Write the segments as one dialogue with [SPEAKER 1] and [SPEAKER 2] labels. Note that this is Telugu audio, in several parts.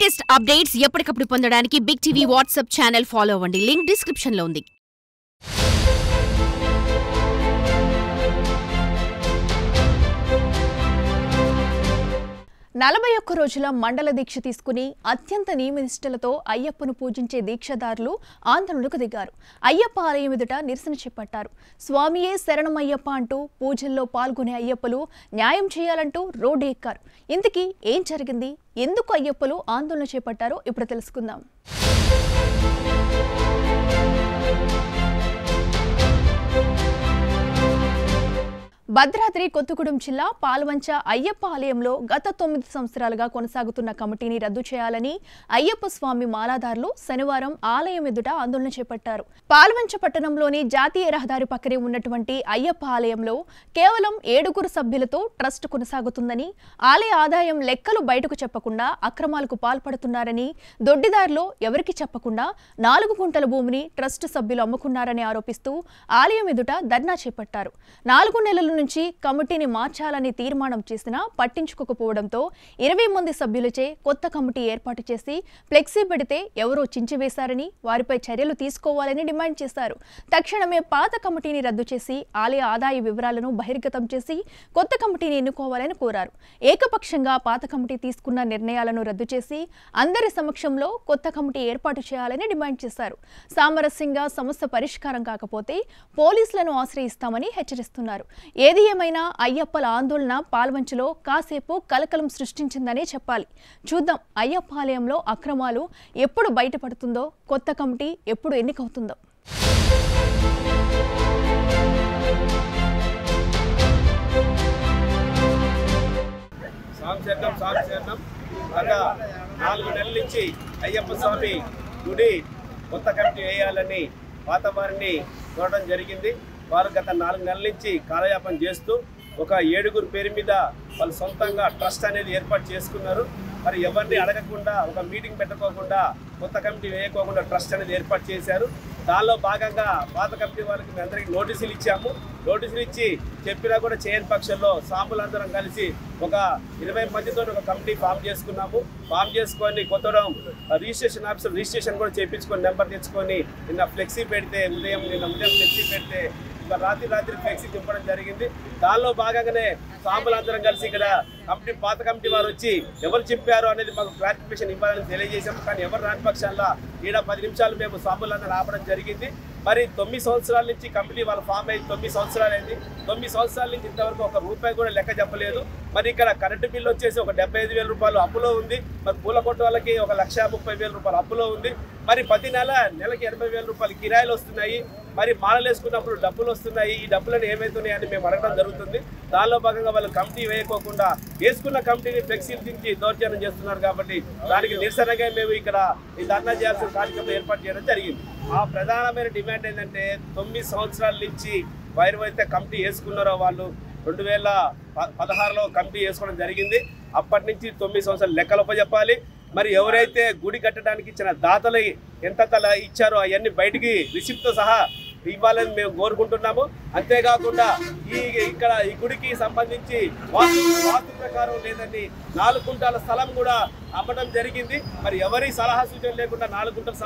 [SPEAKER 1] లేటెస్ట్ అప్డేట్స్ ఎప్పటికప్పుడు పొందడానికి big TV WhatsApp channel follow అవ్వండి. లింక్ డిస్క్రిప్షన్ లో ఉంది.
[SPEAKER 2] 41 రోజుల మండల దీక్ష తీసుకుని అత్యంత నియమనిష్టలతో అయ్యప్పను పూజించే దీక్షదారులు ఆందోళనకు దిగారు. అయ్యప్ప ఆలయం ఎదుట నిరసన చేపట్టారు. స్వామియే శరణమయ్యప్ప అంటూ పూజల్లో పాల్గొనే అయ్యప్పలు న్యాయం చేయాలంటూ రోడ్డు ఎక్కారు. ఇంతకీ ఏం జరిగింది, ఎందుకు అయ్యప్పలు ఆందోళన చేపట్టారో ఇప్పుడు తెలుసుకుందాం. భద్రాద్రి కొత్తగూడెం జిల్లా పాల్వంచ అయ్యప్ప ఆలయంలో గత 9 సంవత్సరాలుగా కొనసాగుతున్న కమిటీని రద్దు చేయాలని అయ్యప్ప స్వామి మాలాదారులు శనివారం ఆలయం ఎదుట ఆందోళన చేపట్టారు. పాల్వంచ పట్టణంలోని జాతీయ రహదారి పక్కనే ఉన్నటువంటి అయ్యప్ప ఆలయంలో కేవలం 7 సభ్యులతో ట్రస్ట్ కొనసాగుతుందని, ఆలయ ఆదాయం లెక్కలు బయటకు చెప్పకుండా అక్రమాలకు పాల్పడుతున్నారని, దొడ్డిదారిలో ఎవరికి చెప్పకుండా 4 గుంటల భూమిని ట్రస్ట్ సభ్యులు అమ్ముకున్నారని ఆరోపిస్తూ ఆలయం ఎదుట ధర్నా చేపట్టారు. 4 నెలల నుంచి కమిటీని మార్చాలని తీర్మానం చేసినా పట్టించుకోకపోవడంతో 20 మంది సభ్యులచే కొత్త కమిటీ ఏర్పాటు చేసి ఫ్లెక్సీ పెడితే ఎవరో చించివేశారని, వారిపై చర్యలు తీసుకోవాలని డిమాండ్ చేశారు. తక్షణమే పాత కమిటీని రద్దు చేసి ఆలయ ఆదాయ వివరాలను బహిర్గతం చేసి కొత్త కమిటీని ఎన్నుకోవాలని కోరారు. ఏకపక్షంగా పాత కమిటీ తీసుకున్న నిర్ణయాలను రద్దు చేసి అందరి సమక్షంలో కొత్త కమిటీ ఏర్పాటు చేయాలని డిమాండ్ చేశారు. సామరస్యంగా సమస్య పరిష్కారం కాకపోతే పోలీసులను ఆశ్రయిస్తామని హెచ్చరిస్తున్నారు. ఏది ఏమైనా అయ్యప్పల ఆందోళన పాల్వంచలో కాసేపు కలకలం సృష్టించిందనే చెప్పాలి. చూద్దాం అయ్యప్ప ఆలయంలో అక్రమాలు ఎప్పుడు బయటపడుతుందో, కొత్త కమిటీ ఎప్పుడు ఎన్నికవుతుందో.
[SPEAKER 3] గత 4 నెలల నుంచి అయ్యప్ప స్వామి గుడి కొత్త కమిటీ వేయాలని పాత వారిని చూడడం జరిగింది. వారు గత 4 నెలల నుంచి కాలయాపన చేస్తూ ఒక 7 పేరు మీద వాళ్ళు సొంతంగా ట్రస్ట్ అనేది ఏర్పాటు చేసుకున్నారు. మరి ఎవరిని అడగకుండా, ఒక మీటింగ్ పెట్టుకోకుండా, కొత్త కమిటీ వేయకోకుండా ట్రస్ట్ అనేది ఏర్పాటు చేశారు. దానిలో భాగంగా పాత కమిటీ వాళ్ళకి మేము అందరికీ నోటీసులు ఇచ్చాము. నోటీసులు ఇచ్చి చెప్పినా కూడా చేయని పక్షంలో సాంబులందరం కలిసి ఒక 20 మందితో ఒక కమిటీ ఫామ్ చేసుకున్నాము. ఫామ్ చేసుకొని కొత్తడం రిజిస్ట్రేషన్ ఆఫీసర్ రిజిస్ట్రేషన్ కూడా చేయించుకొని నెంబర్ తెచ్చుకొని నిన్న ఫ్లెక్సీ పెడితే ఉదయం ఫ్లెక్సీ పెడితే రాత్రి ఫ్లెక్సీ తిప్పడం జరిగింది. దానిలో భాగంగానే సాంబులందరం కలిసి ఇక్కడ పాత కమిటీ వారు వచ్చి ఎవరు చెప్పారో అనేది మాకు క్లారిఫికేషన్ ఇవ్వాలని తెలియజేశాము. కానీ ఎవరు రాని పక్షాల్లో ఈడ 10 నిమిషాలు మేము సాంబులందరం ఆపడం జరిగింది. మరి 9 సంవత్సరాల నుంచి కమిటీ వాళ్ళ ఫామ్ అయ్యి 9 సంవత్సరాలు అయింది. 9 సంవత్సరాల నుంచి ఇంతవరకు ఒక రూపాయి కూడా లెక్క చెప్పలేదు. మరి ఇక్కడ కరెంటు బిల్లు వచ్చేసి ఒక 75,000 రూపాయలు అప్పులో ఉంది. మరి పూల కొట్టు వాళ్ళకి ఒక 1,30,000 రూపాయలు అప్పులో ఉంది. మరి ప్రతి నెలకి 80,000 రూపాయలు కిరాయిలు వస్తున్నాయి. మరి మాలలు వేసుకున్నప్పుడు డబ్బులు వస్తున్నాయి. ఈ డబ్బులను ఏమవుతున్నాయని మేము అడగడం జరుగుతుంది. దానిలో భాగంగా వాళ్ళు కమిటీ వేయకోకుండా వేసుకున్న కమిటీని ఫ్లెక్సీలు దించి దౌర్జన్యం చేస్తున్నారు. కాబట్టి దానికి నిరసనగా మేము ఇక్కడ ఈ ధర్నా చేయాల్సిన కార్యక్రమం ఏర్పాటు చేయడం జరిగింది. ఆ ప్రధానమైన డిమాండ్ ఏంటంటే 9 సంవత్సరాల నుంచి వైరవైతే కమిటీ వేసుకున్నారో వాళ్ళు 2016లో కమిటీ వేసుకోవడం జరిగింది. అప్పటి నుంచి 9 సంవత్సరాలు లెక్కలు చెప్పాలి. మరి ఎవరైతే గుడి కట్టడానికి ఇచ్చిన దాతలు ఎంత ఇచ్చారో అవన్నీ బయటికి రిసిప్ట్తో సహా ఇవ్వాలని మేము కోరుకుంటున్నాము. అంతేకాకుండా ఇక్కడ ఈ గుడికి సంబంధించి వాస్తు ప్రకారం లేదని 4 గుంటల స్థలం కూడా అమ్మడం జరిగింది. మరి ఎవరి సలహా సూచన లేకుండా 4 గుంటలు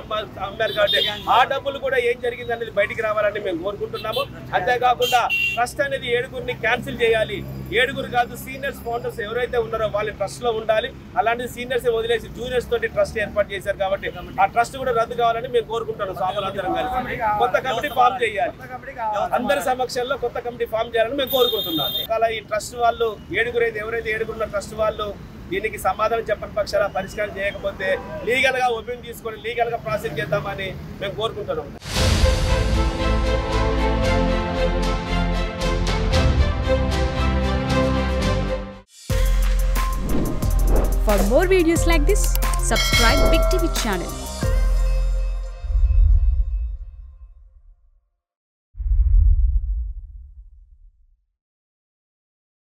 [SPEAKER 3] అమ్మారు. కాబట్టి ఆ డబ్బులు కూడా ఏం జరిగింది అనేది బయటికి రావాలని మేము కోరుకుంటున్నాము. అంతేకాకుండా ట్రస్ట్ అనేది 7 క్యాన్సిల్ చేయాలి. 7 కాదు, సీనియర్స్ ఫౌండర్స్ ఎవరైతే ఉన్నారో వాళ్ళు ట్రస్ట్ లో ఉండాలి. అలాంటి సీనియర్స్ వదిలేసి జూనియర్స్ తోటి ట్రస్ట్ ఏర్పాటు చేశారు. కాబట్టి ఆ ట్రస్ట్ కూడా రద్దు కావాలని మేము కోరుకుంటున్నాం. సాగులందరం కలిసి కొత్త కమిటీ ఫామ్ చేయాలి. అందరి సమక్షంలో కొత్త కమిటీ ఫామ్ చేయాలని మేము కోరుకుంటున్నాం. అలా ఈ ట్రస్ట్ వాళ్ళు 7 అయితే ఎవరైతే 7 ఉన్న ట్రస్ట్ వాళ్ళు దీనికి సమాధానం చెప్పని పక్షాల పరిష్కారం చేయకపోతే లీగల్ గా ఒపీనియన్ తీసుకొని లీగల్ గా ప్రాసెస్ చేద్దామని మేము కోరుకుంటున్నాం.
[SPEAKER 4] For more videos like this, subscribe Big TV channel.